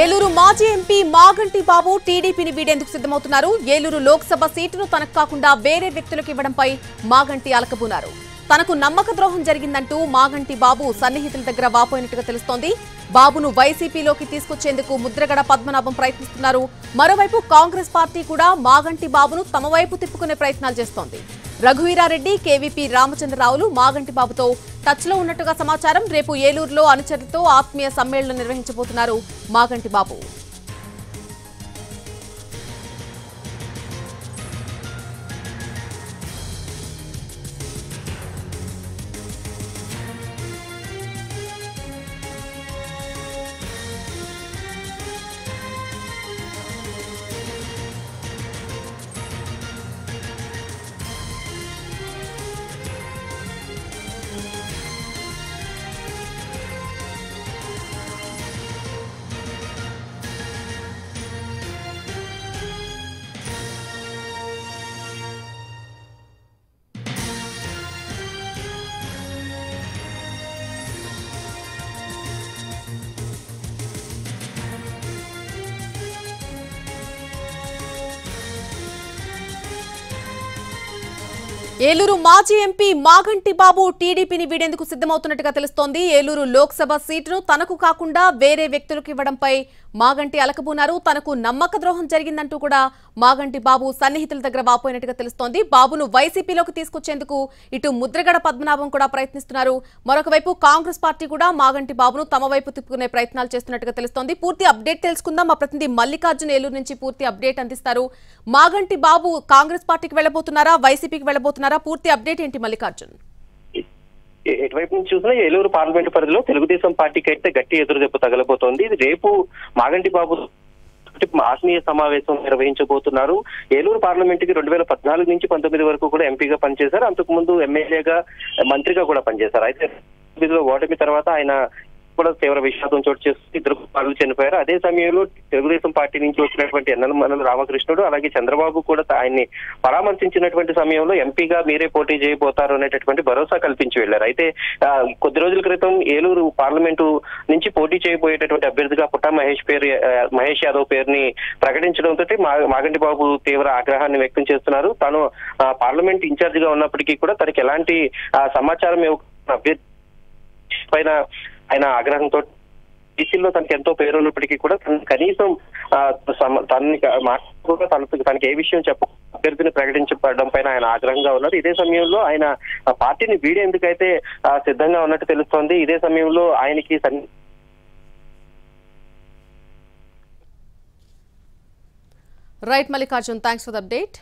ఏలూరు మాజీ ఎంపీ మాగంటి బాబు టీడీపీని వీడేందుకు సిద్ధమవుతున్నారు. ఏలూరు లోక్సభ సీటును తనకు కాకుండా వేరే వ్యక్తులకు ఇవ్వడంపై మాగంటి అలకబూనారు. తనకు నమ్మక ద్రోహం జరిగిందంటూ మాగంటి బాబు సన్నిహితుల దగ్గర వాపోయినట్టుగా తెలుస్తోంది. బాబును వైసీపీలోకి తీసుకొచ్చేందుకు ముద్రగడ పద్మనాభం ప్రయత్నిస్తున్నారు. మరోవైపు కాంగ్రెస్ పార్టీ కూడా మాగంటి బాబును తమ వైపు తిప్పుకునే ప్రయత్నాలు చేస్తోంది. రఘువీరారెడ్డి, కేవీపీ రామచంద్రరావులు మాగంటి బాబుతో టచ్ లో ఉన్నట్టుగా సమాచారం. రేపు ఏలూరులో అనుచరులతో ఆత్మీయ సమ్మేళనం నిర్వహించబోతున్నారు మాగంటి బాబు. ఏలూరు మాజీ ఎంపీ మాగంటి బాబు టీడీపీని వీడేందుకు సిద్ధమవుతున్నట్టుగా తెలుస్తోంది. ఏలూరు లోక్సభ సీటును తనకు కాకుండా వేరే వ్యక్తులకు ఇవ్వడంపై మాగంటి అలకబూనారు. తనకు నమ్మక ద్రోహం జరిగిందంటూ కూడా మాగంటి బాబు సన్నిహితుల దగ్గర వాపోయినట్టుగా తెలుస్తోంది. బాబును వైసీపీలోకి తీసుకొచ్చేందుకు ఇటు ముద్రగడ పద్మనాభం కూడా ప్రయత్నిస్తున్నారు. మరొక వైపు కాంగ్రెస్ పార్టీ కూడా మాగంటి బాబును తమ వైపు తిప్పుకునే ప్రయత్నాలు చేస్తున్నట్టుగా తెలుస్తోంది. పూర్తి అప్డేట్ తెలుసుకుందాం. మా ప్రతినిధి మల్లికార్జున్ ఏలూరు నుంచి పూర్తి అప్డేట్ అందిస్తారు. మాగంటి బాబు కాంగ్రెస్ పార్టీకి వెళ్లబోతున్నారా, వైసీపీకి వెళ్లబోతున్నారా? పూర్తి అప్డేట్ ఏంటి మల్లికార్జున్? ఎటువైపు నుంచి చూసినా ఏలూరు పార్లమెంటు పరిధిలో తెలుగుదేశం పార్టీకి అయితే గట్టి ఎదురుదెబ్బ తగలబోతోంది. ఇది రేపు మాగంటి బాబు ఆత్మీయ సమావేశం నిర్వహించబోతున్నారు. ఏలూరు పార్లమెంట్ కి 2014 నుంచి 19 వరకు కూడా ఎంపీగా పనిచేశారు. అంతకు ముందు ఎమ్మెల్యేగా, మంత్రిగా కూడా పనిచేశారు. అయితే ఓటమి తర్వాత ఆయన కూడా తీవ్ర విషాదం చోటు చేసుకుని 2 కుమారులు చనిపోయారు. అదే సమయంలో తెలుగుదేశం పార్టీ నుంచి వచ్చినటువంటి యనమల రామకృష్ణుడు అలాగే చంద్రబాబు కూడా ఆయన్ని పరామర్శించినటువంటి సమయంలో ఎంపీగా మీరే పోటీ చేయబోతారు అనేటటువంటి భరోసా కల్పించి వెళ్లారు. అయితే కొద్ది రోజుల క్రితం ఏలూరు పార్లమెంటు నుంచి పోటీ చేయబోయేటటువంటి అభ్యర్థిగా పుట్టా మహేష్ యాదవ్ పేరుని ప్రకటించడంతో మాగంటి బాబు తీవ్ర ఆగ్రహాన్ని వ్యక్తం చేస్తున్నారు. తాను పార్లమెంట్ ఇన్ఛార్జ్ గా ఉన్నప్పటికీ కూడా తనకి ఎలాంటి సమాచారం అభ్యర్థి పైన ఆయన ఆగ్రహంతో బీసీలో తనకి ఎంతో పేరు ఉన్నప్పటికీ కూడా కనీసం తనకి ఏ విషయం అభ్యర్థిని ప్రకటించబడడం పైన ఆయన ఆగ్రహంగా ఉన్నారు. ఇదే సమయంలో ఆయన పార్టీని వీడేందుకైతే సిద్ధంగా ఉన్నట్టు తెలుస్తోంది. ఇదే సమయంలో ఆయనకి right Mallikarjun, thanks for the update.